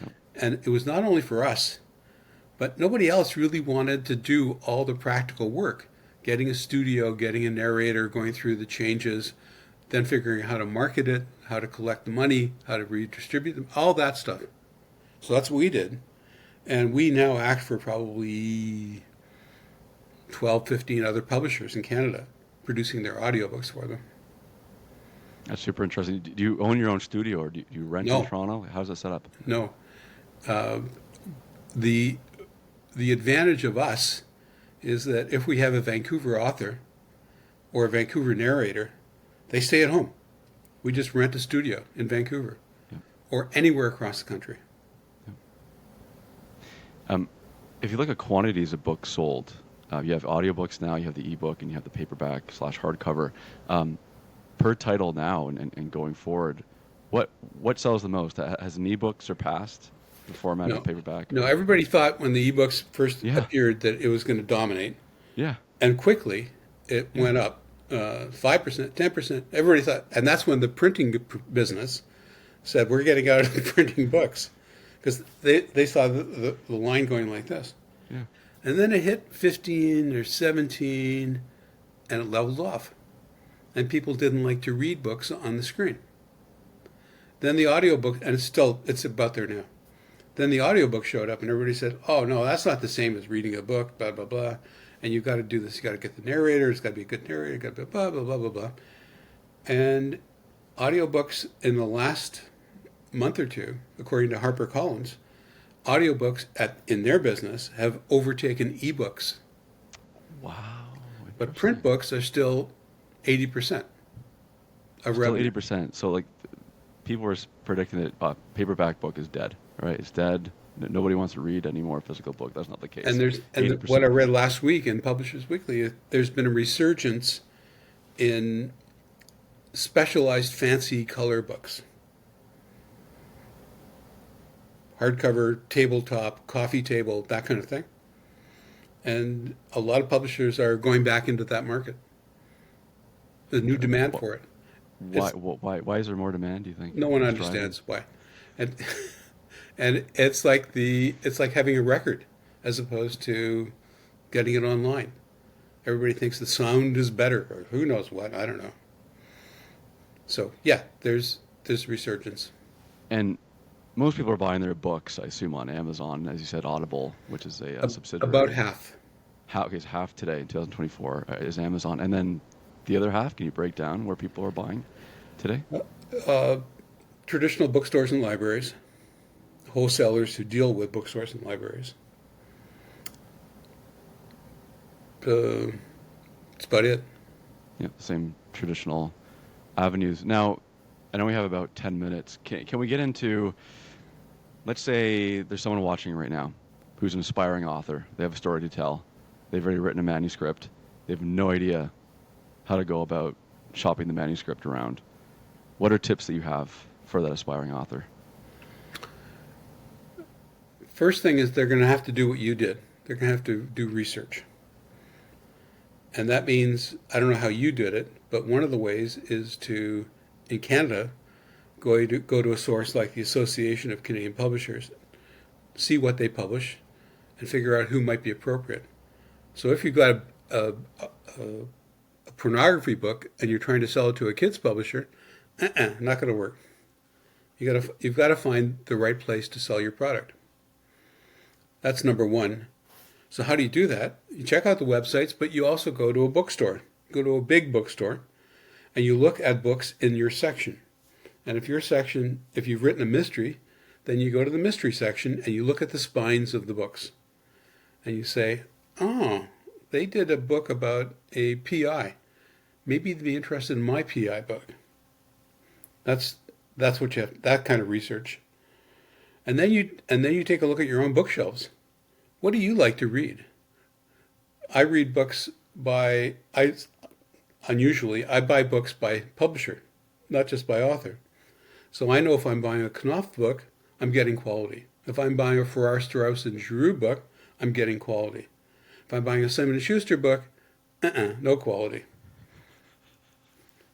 Yep. And it was not only for us, but nobody else really wanted to do all the practical work. Getting a studio, getting a narrator, going through the changes, then figuring out how to market it, how to collect the money, how to redistribute them, all that stuff. So that's what we did. And we now act for probably 12, 15 other publishers in Canada producing their audiobooks for them. That's super interesting. Do you own your own studio, or do you rent in No, Toronto? How's that set up? no. Uh, the the advantage of us is that if we have a Vancouver author or a Vancouver narrator, they stay at home. We just rent a studio in Vancouver Yeah. or anywhere across the country. Um, if you look at quantities of books sold, you have audiobooks now, you have the ebook, and you have the paperback slash hardcover. Per title now and going forward, what sells the most? Has an ebook surpassed the format of No, paperback? no. Or? Everybody thought when the ebooks first Yeah, appeared that it was going to dominate, yeah, and quickly it yeah, went up 5%, 10%. Everybody thought, and that's when the printing business said, "We're getting out of printing books," because they saw the line going like this. yeah. And then it hit 15 or 17 and it leveled off. And people didn't like to read books on the screen. Then the audiobook, and it's about there now. Then the audiobook showed up and everybody said, "Oh, no, that's not the same as reading a book, blah, blah, blah. And you've got to do this. You've got to get the narrator. It's got to be a good narrator. You've got to blah, blah, blah, blah, blah." And audiobooks in the last month or two, according to HarperCollins, audiobooks in their business have overtaken ebooks. Wow, But print interesting. books are still 80% of Still revenue. 80%. So like, people were predicting that paperback book is dead. Right? It's dead. Nobody wants to read any more physical book. That's not the case. What I 80%. read last week in Publishers Weekly, there's been a resurgence in specialized fancy color books. Hardcover, tabletop, coffee table, that kind of thing. And a lot of publishers are going back into that market. There's new demand for it. Why, It's why is there more demand, do you think? no one What's driving? understands why. And and it's like having a record as opposed to getting it online. Everybody thinks the sound is better or who knows what, I don't know. So yeah, there's resurgence. And most people are buying their books, I assume, on Amazon, as you said, Audible, which is a About subsidiary. half. Okay, so half today in 2024 is Amazon, and then the other half. Can you break down where people are buying today? Uh, Traditional bookstores and libraries, wholesalers who deal with bookstores and libraries. Uh, that's about it. Yeah, same traditional avenues. Now, I know we have about 10 minutes. Can we get into, let's say there's someone watching right now who's an aspiring author. They have a story to tell. They've already written a manuscript. They have no idea how to go about shopping the manuscript around. What are tips that you have for that aspiring author? First thing is they're going to have to do what you did. They're going to have to do research. And that means, I don't know how you did it, but one of the ways is to, in Canada, go to a source like the Association of Canadian Publishers, see what they publish, and figure out who might be appropriate. So if you've got a pornography book and you're trying to sell it to a kids publisher, not going to work. You've got to find the right place to sell your product. That's number one. So how do you do that? You check out the websites, but you also go to a bookstore. Go to a big bookstore, and you look at books in your section. And if you've written a mystery, then you go to the mystery section and you look at the spines of the books. And you say, oh, they did a book about a PI. Maybe they'd be interested in my PI book. That's what you have, that kind of research. And then you take a look at your own bookshelves. What do you like to read? I read books unusually, I buy books by publisher, not just by author. So I know if I'm buying a Knopf book, I'm getting quality. If I'm buying a Farrar, Straus and Giroux book, I'm getting quality. If I'm buying a Simon & Schuster book, no quality.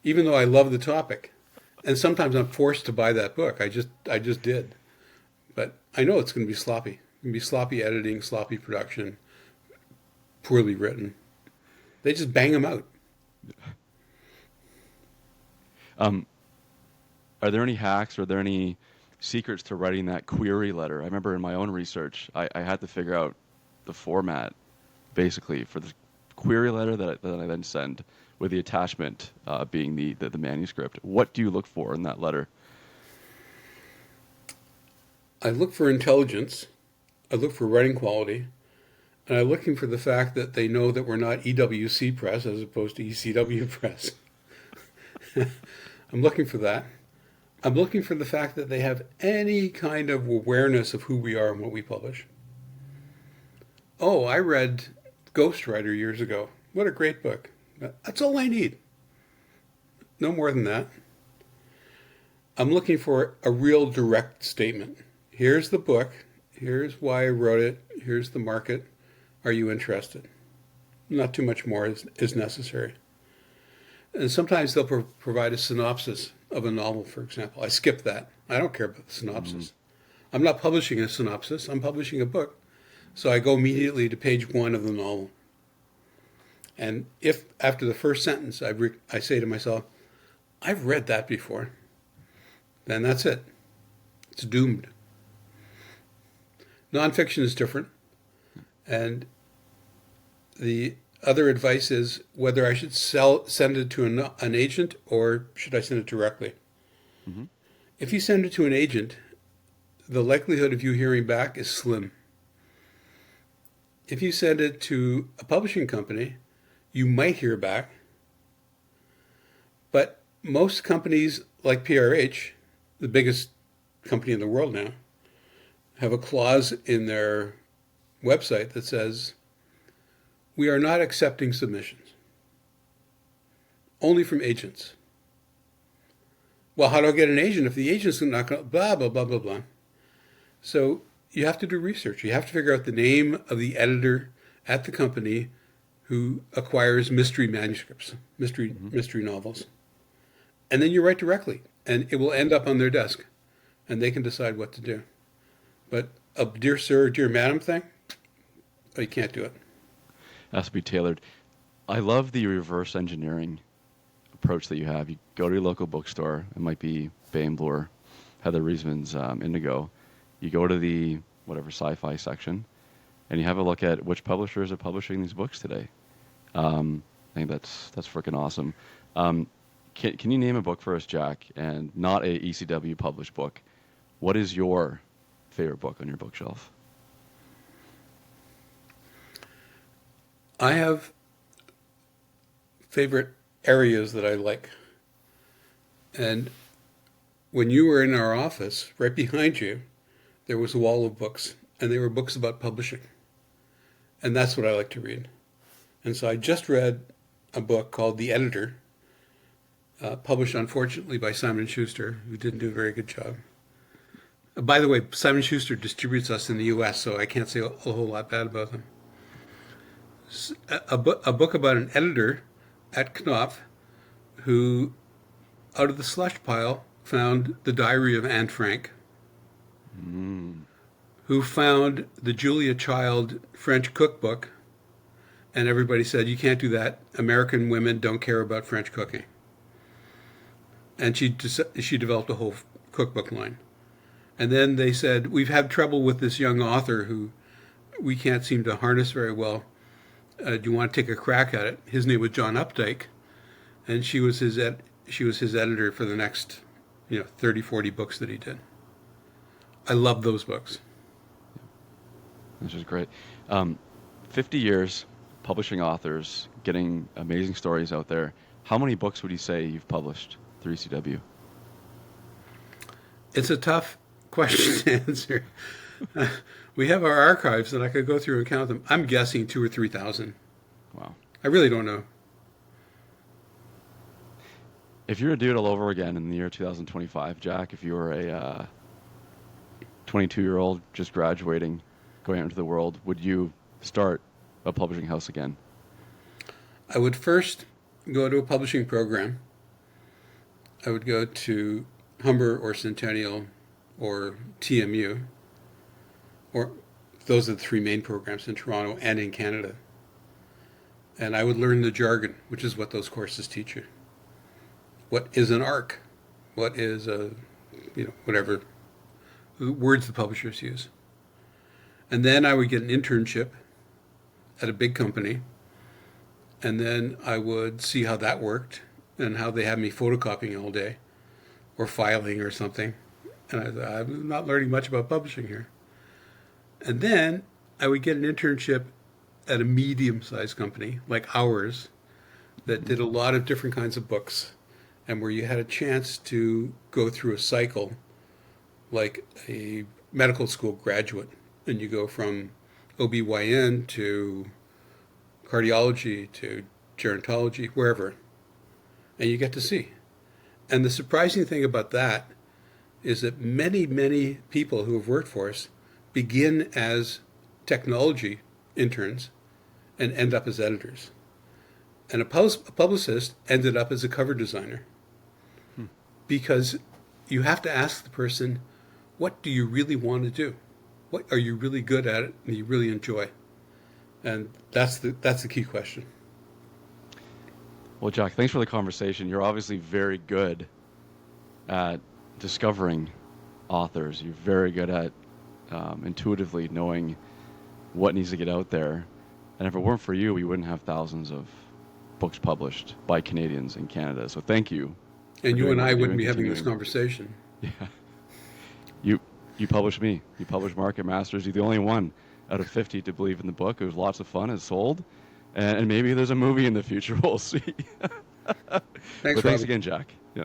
Even though I love the topic. And sometimes I'm forced to buy that book. I just did. But I know it's going to be sloppy. It's going to be sloppy editing, sloppy production, poorly written. They just bang them out. Are there any hacks? Are there any secrets to writing that query letter? I remember in my own research, I had to figure out the format, basically, for the query letter that I then send, with the attachment being the manuscript. What do you look for in that letter? I look for intelligence. I look for writing quality. And I'm looking for the fact that they know that we're not EWC Press as opposed to ECW Press. I'm looking for that. I'm looking for the fact that they have any kind of awareness of who we are and what we publish. Oh, I read Ghostwriter years ago. What a great book. That's all I need. No more than that. I'm looking for a real direct statement. Here's the book. Here's why I wrote it. Here's the market. Are you interested? Not too much more is necessary. And sometimes they'll provide a synopsis of a novel, for example. I skip that. I don't care about the synopsis. Mm-hmm. I'm not publishing a synopsis. I'm publishing a book. So I go immediately to page 1 of the novel. And if after the first sentence I say to myself, I've read that before, then that's it. It's doomed. Nonfiction is different. And the other advice is whether I should send it to an agent or should I send it directly. Mm-hmm. If you send it to an agent, the likelihood of you hearing back is slim. If you send it to a publishing company, you might hear back. But most companies like PRH, the biggest company in the world now, have a clause in their website that says, we are not accepting submissions. Only from agents. Well, how do I get an agent if the agent's not going to, blah, blah, blah, blah, blah. So you have to do research. You have to figure out the name of the editor at the company who acquires mystery manuscripts, mystery novels. And then you write directly, and it will end up on their desk, and they can decide what to do. But a dear sir, dear madam thing, you can't do it. Has to be tailored. I love the reverse engineering approach that you have. You go to your local bookstore. It might be Bainbloor, Heather Reisman's Indigo. You go to the whatever sci-fi section, and you have a look at which publishers are publishing these books today. I think that's freaking awesome. Can you name a book for us, Jack, and not a ECW published book? What is your favorite book on your bookshelf? I have favorite areas that I like. And when you were in our office, right behind you, there was a wall of books, and they were books about publishing. And that's what I like to read. And so I just read a book called The Editor, published unfortunately by Simon & Schuster, who didn't do a very good job. By the way, Simon & Schuster distributes us in the U.S., so I can't say a whole lot bad about them. A book about an editor at Knopf who, out of the slush pile, found the Diary of Anne Frank, who found the Julia Child French cookbook, and everybody said, you can't do that. American women don't care about French cooking. And she developed a whole cookbook line. And then they said, we've had trouble with this young author who we can't seem to harness very well. Do you want to take a crack at it? His name was John Updike, and she was his editor for the next 30, 40 books that he did. I love those books. Which is great. 50 years publishing authors, getting amazing stories out there. How many books would you say you've published through ECW? It's a tough question to answer. We have our archives, and I could go through and count them. I'm guessing 2,000 or 3,000. Wow. I really don't know. If you were to do it all over again in the year 2025, Jack, if you were a 22-year-old just graduating, going out into the world, would you start a publishing house again? I would first go to a publishing program. I would go to Humber or Centennial or TMU, or those are the three main programs in Toronto and in Canada. And I would learn the jargon, which is what those courses teach you. What is an ARC? What is whatever words the publishers use. And then I would get an internship at a big company. And then I would see how that worked and how they had me photocopying all day or filing or something. And I thought, I'm not learning much about publishing here. And then I would get an internship at a medium-sized company like ours that did a lot of different kinds of books and where you had a chance to go through a cycle like a medical school graduate. And you go from OBYN to cardiology to gerontology, wherever. And you get to see. And the surprising thing about that is that many, many people who have worked for us begin as technology interns and end up as editors. And a publicist ended up as a cover designer. Because you have to ask the person, what do you really want to do? What are you really good at it and you really enjoy? And that's the key question. Well, Jack, thanks for the conversation. You're obviously very good at discovering authors. You're very good at intuitively knowing what needs to get out there. And if it weren't for you, we wouldn't have thousands of books published by Canadians in Canada. So thank you. And you and I wouldn't be having this conversation. Yeah. You published me. You published Market Masters. You're the only one out of 50 to believe in the book. It was lots of fun. It's sold. And maybe there's a movie in the future. We'll see. Thanks again, Jack. Yeah.